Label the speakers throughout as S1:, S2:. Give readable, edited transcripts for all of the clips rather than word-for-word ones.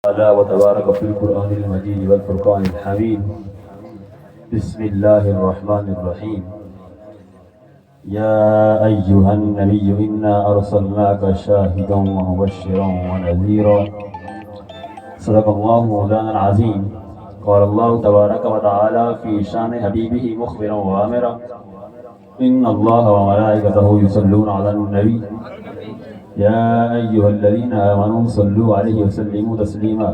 S1: تعالى وتبارك في القرآن المجيد والفرقان الحميد. بسم الله الرحمن الرحيم. يا أيها النبي إنا أرسلناك شاهدا ومبشرا ونذيرا. صدق الله مولانا العظيم. قال الله تبارك وتعالى في شان حبيبه مخبرا وآمرا إن الله وملائكته يصلون على النبي یا ایھا الذین آمنوا صلوا علیہ وسلموا تسلیما.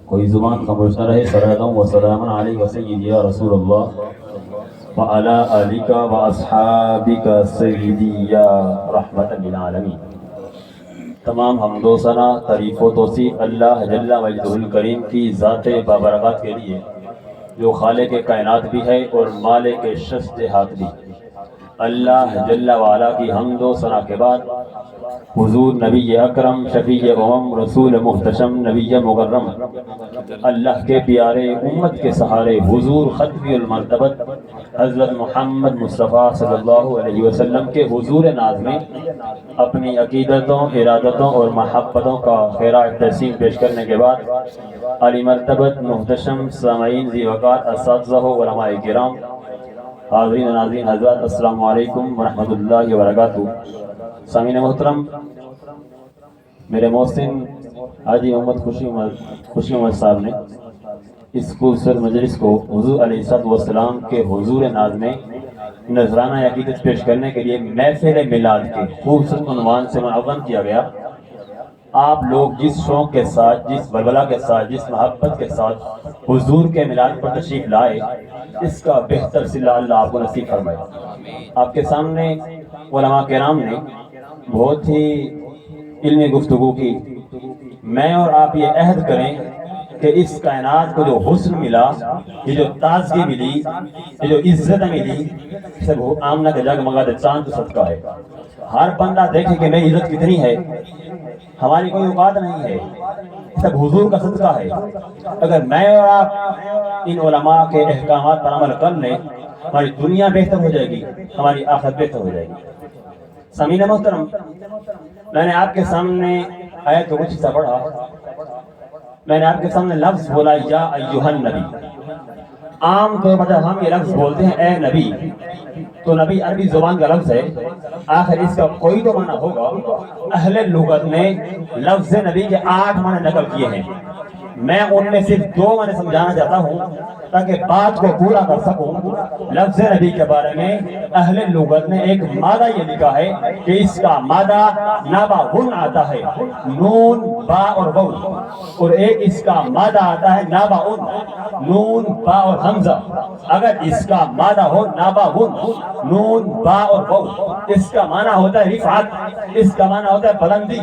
S1: کوئی زبان خاموش نہ رہے. صلاۃ و سلام علیک سیدی یا رسول اللہ وعلی آلک واصحابک سیدی یا رحمت للعالمین. تمام حمد و ثنا تعریف و توصیف اللہ جل مجدہ الکریم کی ذات بابرکات کے لیے جو خالق کائنات بھی ہے اور مالک شست ہاتھ بھی. اللہ جل وعلا کی حمد و ثنا کے بعد حضور نبی اکرم شفیع امم رسول محتشم نبی مکرم اللہ کے پیارے امت کے سہارے حضور ختمی المرتبت حضرت محمد مصطفیٰ صلی اللہ علیہ وسلم کے حضور ناز میں اپنی عقیدتوں ارادتوں اور محبتوں کا خیرات تحسین پیش کرنے کے بعد علی مرتبت محتشم سامعین ذی وقار اساتذہ و علماء کرام حاضرین و ناظرین حضرات السلام علیکم ورحمۃ اللہ وبرکاتہ. سامعین محترم، میرے محسن حاجی محمد خوشی محمد صاحب نے اس خوبصورت مجلس کو حضور علیہ السلام کے حضور ناز میں نذرانہ عقیدت پیش کرنے کے لیے محفل میلاد کے خوبصورت عنوان سے منظم کیا گیا. آپ لوگ جس شوق کے ساتھ، جس بلبلہ کے ساتھ، جس محبت کے ساتھ حضور کے میلاد پر تشریف لائے، اس کا بہتر صلہ اللہ آپ کو نصیب فرمائے. آپ کے سامنے علماء کرام نے بہت ہی علمی گفتگو کی. میں اور آپ یہ عہد کریں کہ اس کائنات کو جو حسن ملا، یہ جو تازگی ملی، یہ جو عزت ملی، سب آمنہ کے جگ منگا دے چاند صدقہ ہے. ہر بندہ دیکھے کہ میری عزت کتنی ہے، ہماری کوئی اوقات نہیں ہے، سب حضور کا صدقہ ہے. اگر میں اور آپ ان علماء کے احکامات پر عمل کر لیں، ہماری دنیا بہتر ہو جائے گی، ہماری آخرت بہتر ہو جائے گی. سامعین محترم، میں نے آپ کے سامنے آیت کو کچھ حصہ پڑھا. میں نے آپ کے سامنے لفظ بولا یا ایھا النبی. عام طور پر جب ہم یہ لفظ بولتے ہیں اے نبی، تو نبی عربی زبان کا لفظ ہے، آخر اس کا کوئی تو معنی ہوگا. اہل لغت نے لفظ نبی کے 8 معنی نقل کیے ہیں. میں ان میں صرف 2 معنی سمجھانا چاہتا ہوں تاکہ بات کو پورا کر سکوں. لفظ نبی کے بارے میں اہل لغت نے ایک مادہ یہ لکھا ہے کہ اس کا مادہ ناباون آتا ہے، نون با اور واو، اور ایک اس کا مادہ آتا ہے ناباون، نون با اور حمزہ. اگر اس کا مادہ ہو ناباون، نون با اور واو، اس کا معنی ہوتا ہے رفعت، اس کا معنی ہوتا ہے بلندی.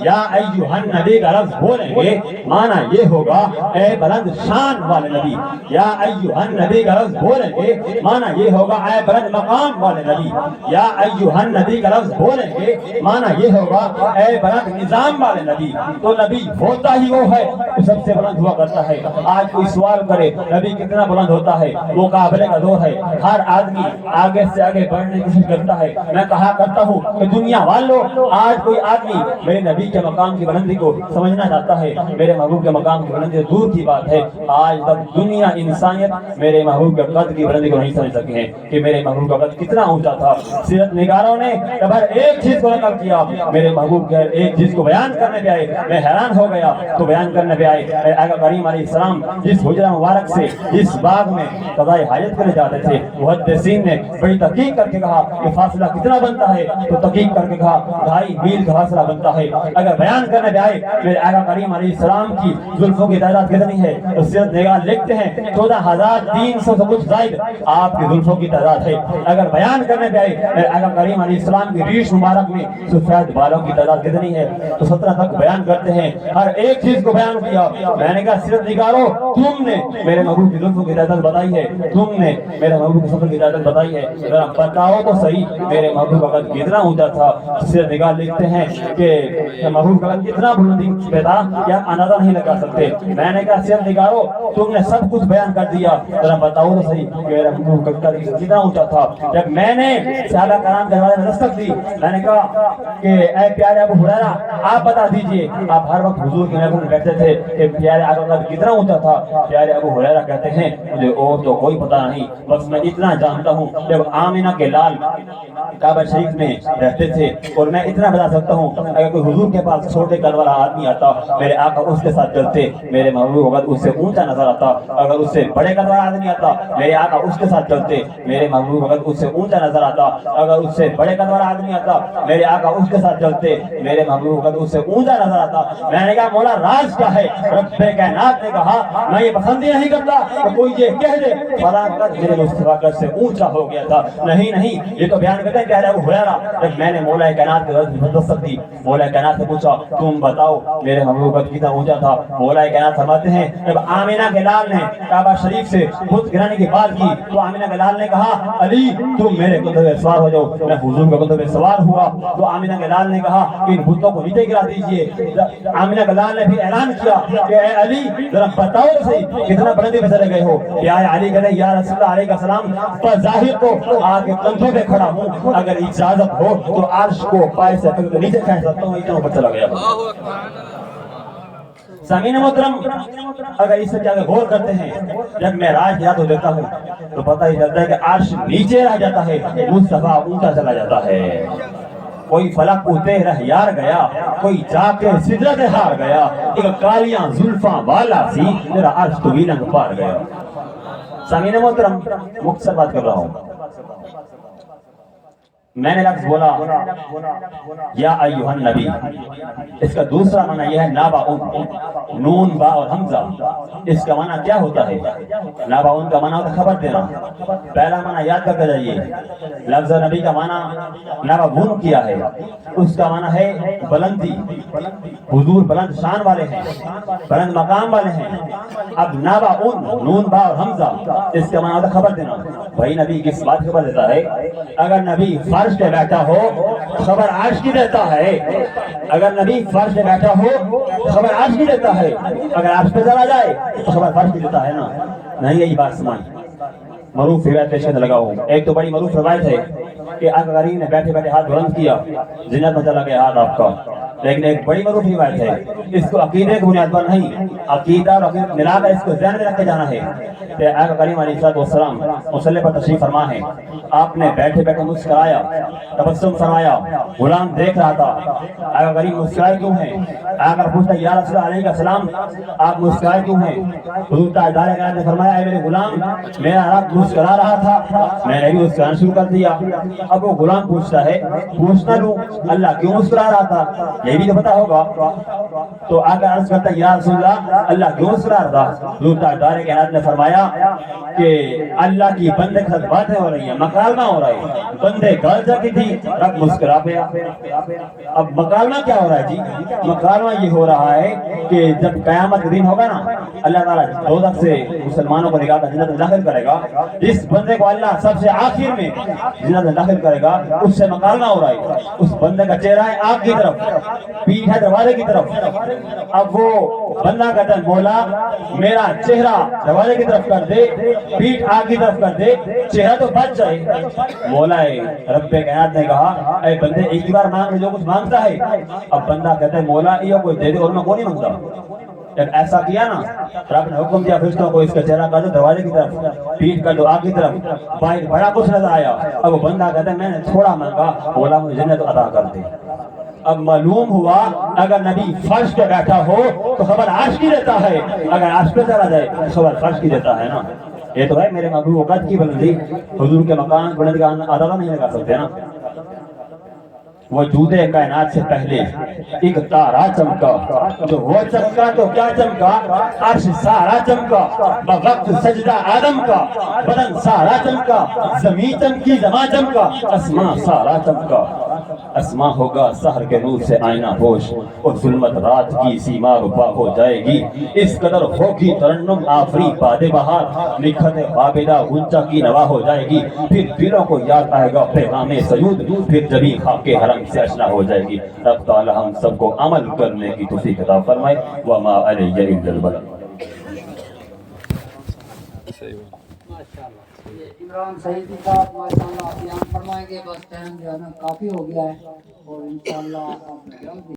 S1: یا ایھا النبی کا لفظ بولیں گے معنی یہ ہوگا اے بلند شان والے نبی. یا ایھا النبی کا لفظ بولیں گے معنی یہ ہوگا اے بلند مقام والے نبی. یا ایھا النبی کا لفظ بولیں گے معنی یہ ہوگا اے بلند نظام والے نبی. تو نبی ہوتا ہی وہ ہے جو سب سے بلند ہوا کرتا ہے. آج کوئی سوال کرے نبی کتنا بلند ہوتا ہے، مقابلے کا دور ہے، ہر آدمی آگے سے آگے بڑھنے کی کوشش کرتا ہے. میں کہا کرتا ہوں کہ دنیا والوں، آج کوئی آدمی میرے نبی کے مقام کی بلندی کو سمجھنا چاہتا ہے. میرے محبوب کے مقام کی بلندی دور کی بات ہے. آج تک دنیا انسانیت میرے محبوب کے قد کی بلندی کو نہیں سمجھ سکے ہیں کہ میرے محبوب کا قد کتنا اونچا تھا. سیرت نگاروں نے جب ہر ایک چیز کو نقل کیا، میرے محبوب کے ایک چیز کو بیان کرنے پہ آئے. میں حیران ہو گیا تو بیان کرنے پہ آئے. آقا کریم علیہ السلام جس حجرہ مبارک سے جس باغ میں قضائے حاجت کرنے جاتے تھے، محدثین نے بڑی تحقیق کر کے کہا کہ فاصلہ کتنا بنتا ہے، تو تحقیق کر کے کہا 2.5 میل کا فاصلہ بنتا ہے. اگر بیان کرنے پہ آئے میرے آقا کریم علیہ السلام کی زلفوں کی تعداد کتنی ہے، تو سیرت نگار لکھتے ہیں 14,300 سے کچھ زائد آپ کی زلفوں کی تعداد ہے. اگر بیان کرنے پہ آئے میرے آقا کریم علیہ السلام کی ریش مبارک میں سفید بالوں کی تعداد کتنی ہے، تو 17 تک بیان کرتے ہیں. ہر ایک چیز کو بیان کیا. میں نے کہا سیرت نگارو، تم نے میرے محبوب کی زلفوں کی تعداد بتائی ہے، تم نے میرے محبوب کی زلفوں کی تعداد بتائی ہے، ذرا بتاؤ تو صحیح میرے محبوب کا قد کتنا اونچا تھا. سیرت نگار لکھتے ہیں کہ محبوب کا قد کتنا بلندی پہ تھا یا اندازہ نہیں لگا سکتے. میں نے کہا سیرت نگارو، تم نے سب کچھ بیان کر دیا، ذرا بتاؤ تو صحیح کہ میرا محبوب کا قد کتنا اونچا تھا. جب میں نے صحابہ کرام کے بارے میں دستک دی، میں نے کہا کہ اے پیارے ابو ہریرہ، آپ بتا دیجئے، آپ ہر وقت حضور کی محفل میں بیٹھتے تھے، کہ پیارے آقا کا کتنا اونچا تھا. پیارے ابو ہریرہ کہتے ہیں مجھے اور تو کوئی پتہ نہیں، بس میں اتنا جانتا ہوں جب آمینہ کے لال کعبہ شریف میں رہتے تھے، اور میں اتنا بتا سکتا ہوں اگر کوئی حضور کے پاس چھوٹے قد والا آدمی آتا میرے آقا اس کے ساتھ چلتے، میرے محبوب وقت اس سے اونچا نظر آتا. اگر اس سے بڑے قد والا آدمی آتا میرے آقا اس کے ساتھ چلتے، میرے محبوب وقت اس سے اونچا نظر آتا. اگر اس سے بڑے قد والا آدمی آتا میرے آقا اس کے ساتھ چلتے، میرے محبوب وقت اس سے اونچا نظر آتا. میں نے کہا مولا راز کیا ہے؟ رب کائنات نے کہا میں یہ پسند ہی نہیں کرتا کہ کوئی یہ کہہ دے فلاں قد میرے مصطفیٰ قد سے اونچا ہو گیا تھا. نہیں نہیں، یہ تو بیان کرتے ہیں کہ ابو ہریرہ جب میں نے مولا کائنات کی دستک دی، مولا کائنات سے پوچھا تم بتاؤ میرے محبوب قد کتنا اونچا تھا؟ مولا کائنات فرماتے ہیں جب آمینہ کے لال نے کعبہ شریف سے بت گرانے کی بات کی تو آمینہ کے لال نے کہا علی تم میرے کندھے پہ سوار ہو جاؤ. میں حضور کے کندھے پہ سوار ہوا تو آمینہ کے لال نے کہا کہ ان بتوں کو نیچے گرا دیجئے. آمینہ کے لال نے بھی اعلان کیا کہ اے علی ذرا بتاؤ تو صحیح کتنا بلندی پہ چلے گئے ہو. یا علی کہتے ہیں یا رسول اللہ علیہ السلام بظاہر تو آپ کے کندھوں پہ کھڑا ہوں، اگر اجازت ہو تو عرش کو پائے سے نیچے کھینچ سکتا ہوں. اتنا اوپر چلا گیا. سامعین محترم اگر اس سے کیا غور کرتے ہیں جب میں راج یاد ہو دیتا ہوں تو پتہ ہی چلتا ہے کہ عرش نیچے رہ جاتا ہے، مصطفیٰ اونچا چلا جاتا ہے. کوئی فلک اٹھتے رہ یار گیا، کوئی جا کے سدرت ہار گیا، ایک کالیاں زلفاں والا سی میرا عرش تو ویلنگ پار گیا. سامعین محترم مختصر بات کر رہا ہوں. میں نے لفظ بولا یا ایھا النبی، اس کا دوسرا معنی یہ ہے نابا نون با اور حمزہ. اس کا معنی کیا ہوتا ہے؟ نابا کا معنی ہوتا ہے خبر دینا. پہلا معنی یاد کرتے جائیے. لفظ نبی کا معنی نابا کیا ہے، اس کا معنی ہے بلندی. حضور بلند شان والے ہیں، بلند مقام والے ہیں. اب نابا نون با اور حمزہ اس کا معنی ہوتا ہے خبر دینا. بھائی نبی کس بات خبر دیتا ہے؟ اگر نبی فرش پہ بیٹھا ہو خبر عرش کی دیتا ہے. اگر نبی فرش پہ بیٹھا ہو خبر عرش کی دیتا ہے. اگر عرش پہ چلا جائے تو خبر فرش کی دیتا ہے نا. نہیں یہی بات سمائیں. معروف روایت پیش لگا ہوں. ایک تو بڑی معروف روایت ہے کہ آقا کریم نے بیٹھے بیٹھے ہاتھ بلند کیا، زینت میں چلا گیا ہاتھ آپ کا. لیکن ایک بڑی معروف روایت ہے، اس کو عقیدے کی بنیاد پر نہیں، عقیدہ اور عقیدہ ملا کر اس کو ذہن میں رکھ کے جانا ہے کہ آقا کریم علیہ السلام مصلی پر تشریف فرما ہے. آپ نے بیٹھے بیٹھے مسکرایا، تبسم فرمایا، غلام دیکھ رہا تھا. آقا کریم مسکرائے کیوں ہیں؟ آقا پوچھتا یا رسول اللہ علیہ السلام آپ مسکرائے کیوں ہیں؟ حضور تاجدار کائنات نے فرمایا اے میرے غلام میرا رب مسکرا رہا تھا، میں نے بھی مسکرانا شروع کر دیا. اب وہ غلام پوچھتا ہے پوچھنا لوں اللہ کیوں مسکرا رہا تھا؟ یہ بھی تو پتا ہوگا. تو آقا عرض کرتا ہے یا رسول اللہ اللہ کیوں مسکرا رہا تھا؟ حضور تاجدار کائنات نے فرمایا کہ اللہ کی بندے کے ساتھ باتیں ہو رہی ہیں، مکالمہ ہو رہا ہے. بندے گل جا کی تھی رب مسکرا پیا. اب مکالمہ کیا ہو رہا ہے جی؟ مکالمہ یہ ہو رہا ہے کہ جب قیامت دن ہوگا نا اللہ تعالیٰ دوزخ سے مسلمانوں کو نکال کر جنت میں داخل کرے گا. جس بندے کو اللہ سب سے آخر میں جنت میں داخل کرے گا اس سے مکالمہ ہو رہا ہے. اس بندے کا چہرہ ہے آگ کی طرف، پیٹھ ہے دروازے کی طرف. اب وہ بندہ کہتا ہے مولا میرا چہرہ دروازے کی طرف کر دے، پیٹھ آگ کی طرف کر دے، چہرہ تو بچ جائے. مولا رب کائنات نے کہا اے بندے ایک ہی بار مانگ جو کچھ مانگتا ہے. اب بندہ کہتا ہے مولا یہ کوئی دے دے اور میں کوئی نہیں مانگتا. جب ایسا کیا نا رب نے حکم دیا فرشتوں کو اس کا چہرہ کر دو دروازے کی طرف، پیٹھ کر دو آگ کی طرف. باہر بڑا کچھ نظر آیا. اب وہ بندہ کہتا ہے میں نے تھوڑا مانگا، مولا مجھے جنت عطا کر دے. اب معلوم ہوا اگر نبی فرش پہ بیٹھا ہو تو خبر عرش کی دیتا ہے، اگر عرش پہ چلا جائے تو خبر فرش کی دیتا ہے نا. یہ تو ہے میرے محبوب قد کی بلندی. حضور کے مکان بلندی کا اندازہ نہیں لگا سکتے نا. وجود کائنات سے پہلے ایک تارا چمکا، جو وہ چمکا تو کیا چمکا، عرش سارا چمکا. بوقت سجدہ آدم کا بدن سارا چمکا، زمین چمکی زماں چمکا، اسمان سارا چمکا. اسما ہوگا سحر کے نور سے آئینہ پوش، اور ظلمت رات کی سیما ربا ہو جائے گی. اس قدر ہوگی ترنم آفری باد بہار، نکھت عابدہ غنچہ کی نوا ہو جائے گی. پھر دلوں کو یاد آئے گا پیغام سجود، پھر جبیں خاک حرم سے اشنا ہو جائے گی. رب تعالی ہم سب کو عمل کرنے کی توفیق عطا فرمائے. وما علی الا البلاغ.
S2: عمران سعیدی صاحب ماشاءاللہ بیان فرمائیں گے. بس ٹائم جو ہے نا کافی ہو گیا ہے اور انشاءاللہ